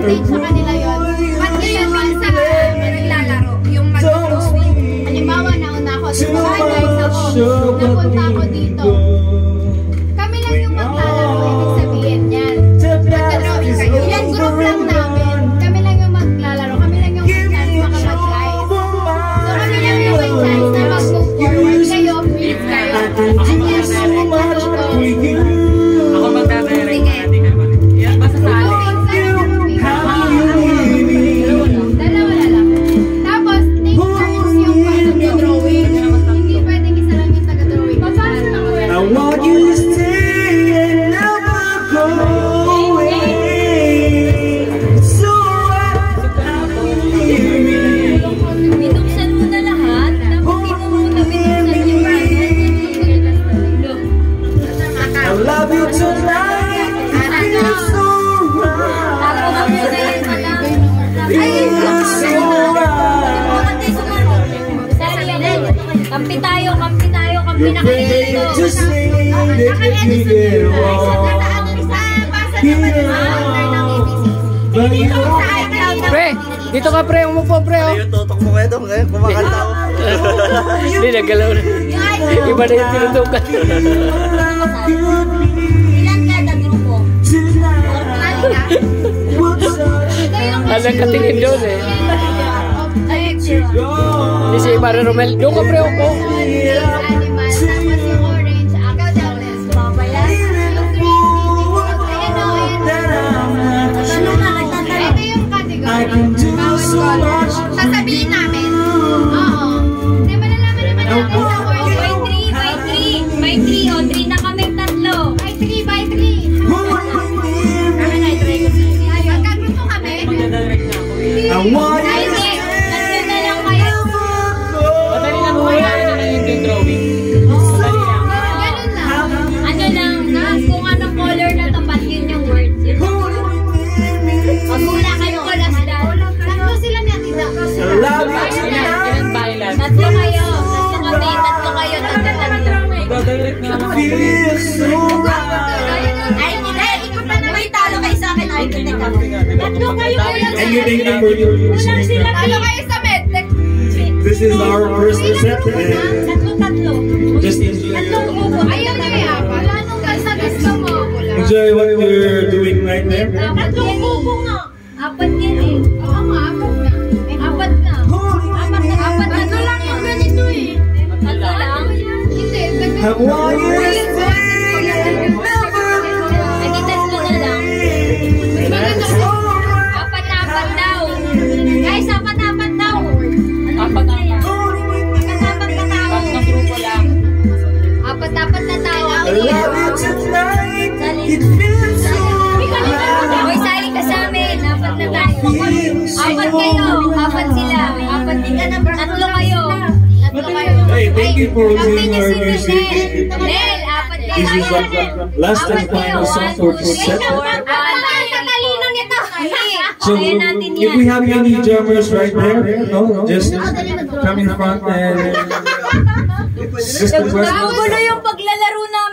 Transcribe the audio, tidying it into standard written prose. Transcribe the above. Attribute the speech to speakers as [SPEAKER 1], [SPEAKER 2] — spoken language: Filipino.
[SPEAKER 1] advantage sa kanila yun. Ba't ngayon minsan naglalaro, yung mag-drawing. Halimbawa, nauna ako, guys ako, napunta ako dito. Kami lang yung maglalaro, ibig sabihin yan. Mag-drawing kayo. Ilang group lang namin. Kami lang yung maglalaro, kami lang yung chance makapag-guys. So kami lang yung may chance na mag-move forward kayo, please kayo. And yes,
[SPEAKER 2] ako magdadirect na natin naman. Yan, basta sa akin.
[SPEAKER 1] Dalawa na lang. Tapos, take turns yung pag-drawing. Hindi pwedeng isa lang yung taga-drawing. Papasok na ko.
[SPEAKER 3] I want you to stay and never go away. So
[SPEAKER 4] Binuksan mo na lahat. Tapos hindi mo muna binuksan yung
[SPEAKER 3] I love you tonight. It's so
[SPEAKER 4] Kampi tayo, kampi tayo, kampi na kayo dito.
[SPEAKER 5] Pre, dito ka pre, umupo pre oh.
[SPEAKER 6] Yung tutok mo kayo doon, ngayon kumakanta ako.
[SPEAKER 5] Hindi, nagalaw na. Iba na yung tinutukan.
[SPEAKER 4] Ilan kada grupo?
[SPEAKER 5] Alang katingin doon eh. Hindi si Mara Romel. Doon ka pre ako.
[SPEAKER 1] Animal. Tapos yung orange, ako jealous.
[SPEAKER 4] Babaya.
[SPEAKER 1] Yung green, ayan o, ayan.
[SPEAKER 4] Ano na, nagtatanong?
[SPEAKER 1] Ito yung category. Bawat color. Sasabihin namin. Oo. Hindi, malalaman naman natin sa word.
[SPEAKER 4] By 3, by 3. By 3, o 3 na kami tatlo.
[SPEAKER 1] By 3, by 3. Magkagrupo kami.
[SPEAKER 2] Magdadirect na ako.
[SPEAKER 3] I want
[SPEAKER 4] Ay,
[SPEAKER 3] you
[SPEAKER 4] hindi. Tatlo na lang kayo.
[SPEAKER 2] Madali lang po kaya na lang yung drawing. Madali lang.
[SPEAKER 1] Ganun lang.
[SPEAKER 4] Ano lang, kung anong color na tapat yun yung words. Pag wala kayo ko last dance.
[SPEAKER 1] Tatlo sila ni Atida.
[SPEAKER 2] Ilan ba ilan?
[SPEAKER 4] Tatlo kayo. Tatlo kayo. Tatlo.
[SPEAKER 2] Magdadirect na lang ako.
[SPEAKER 4] Ay, hindi. Ikaw pa na. May talo kayo sa akin. Ay, tatlo kayo.
[SPEAKER 3] And you thank you for your listening.
[SPEAKER 1] Talo kayo sa medtech.
[SPEAKER 3] This is our first reception.
[SPEAKER 4] Tatlo.
[SPEAKER 3] Just enjoy.
[SPEAKER 1] Ayaw niyo yan. Wala nung gusto mo.
[SPEAKER 3] Enjoy what we're doing right there.
[SPEAKER 4] Tatlong bubo nga. Apat yan eh.
[SPEAKER 1] Oo nga, apat na.
[SPEAKER 4] Apat na. Apat na.
[SPEAKER 1] Tatlo lang yung ganito eh.
[SPEAKER 4] Tatlo lang.
[SPEAKER 1] Hindi,
[SPEAKER 3] I want you to stay.
[SPEAKER 4] Hindi tatlo na lang. Apat na apat daw. Guys, apat na apat daw.
[SPEAKER 2] Apat na apat.
[SPEAKER 4] Apat na tao.
[SPEAKER 2] Tatlong grupo lang.
[SPEAKER 4] Apat na tao.
[SPEAKER 3] I love you tonight. It feels so right.
[SPEAKER 4] Hoy, sali ka sa amin. Apat na tayo. Apat kayo. Apat sila. Apat din. Tatlo kayo. Tatlo kayo.
[SPEAKER 3] Hey, thank you for doing our
[SPEAKER 4] Nel,
[SPEAKER 3] music.
[SPEAKER 4] apat kayo.
[SPEAKER 3] This is our last and final song for this set.
[SPEAKER 4] Tatalino nito.
[SPEAKER 3] So,
[SPEAKER 4] Kaya natin
[SPEAKER 3] if
[SPEAKER 4] yan.
[SPEAKER 3] we have any drummers right there, no, just come in front and just the
[SPEAKER 4] Nagugulo yung paglalaro namin.